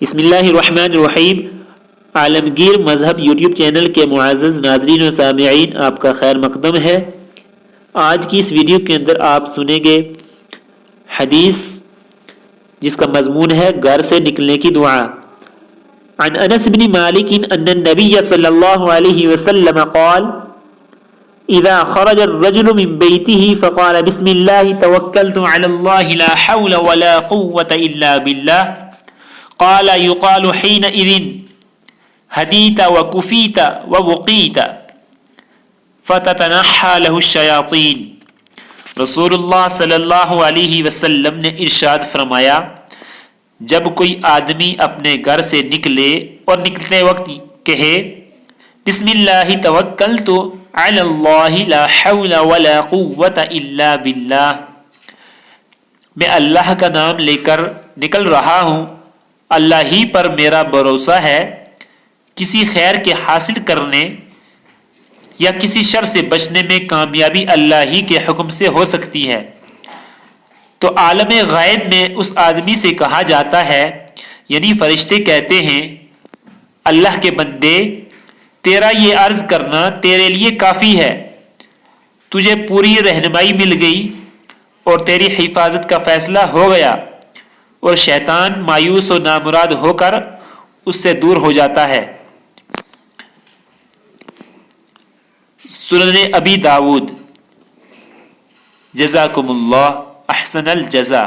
بسم اللہ الرحمن الرحیم۔ عالمگیر مذہب یوٹیوب چینل کے معزز ناظرین و سامعین، آپ کا خیر مقدم ہے۔ آج کی اس ویڈیو کے اندر آپ سنیں گے حدیث جس کا مضمون ہے گھر سے نکلنے کی دعا۔ عن انس بن مالک ان النبی صلی اللہ علیہ وسلم قال اذا خرج الرجل من بيته فقال بسم الله توكلت على الله لا حول ولا قوة الا بالله قال يقال حينئذ هديت وكفيت ووقيت فتتنحى له الشياطين۔ رسول اللہ صلی اللہ علیہ وسلم نے ارشاد فرمایا، جب کوئی آدمی اپنے گھر سے نکلے اور نکلتے وقت کہے بسم اللہ توکلت علی اللہ لا حول ولا قوة الا باللہ، میں اللہ کا نام لے کر نکل رہا ہوں، اللہ ہی پر میرا بھروسہ ہے، کسی خیر کے حاصل کرنے یا کسی شر سے بچنے میں کامیابی اللہ ہی کے حکم سے ہو سکتی ہے۔ تو عالم غیب میں اس آدمی سے کہا جاتا ہے، یعنی فرشتے کہتے ہیں، اللہ کے بندے، تیرا یہ عرض کرنا تیرے لیے کافی ہے، تجھے پوری رہنمائی مل گئی اور تیری حفاظت کا فیصلہ ہو گیا، اور شیطان مایوس و نامراد ہو کر اس سے دور ہو جاتا ہے۔ سنن ابی داود۔ جزاکم اللہ احسن الجزا۔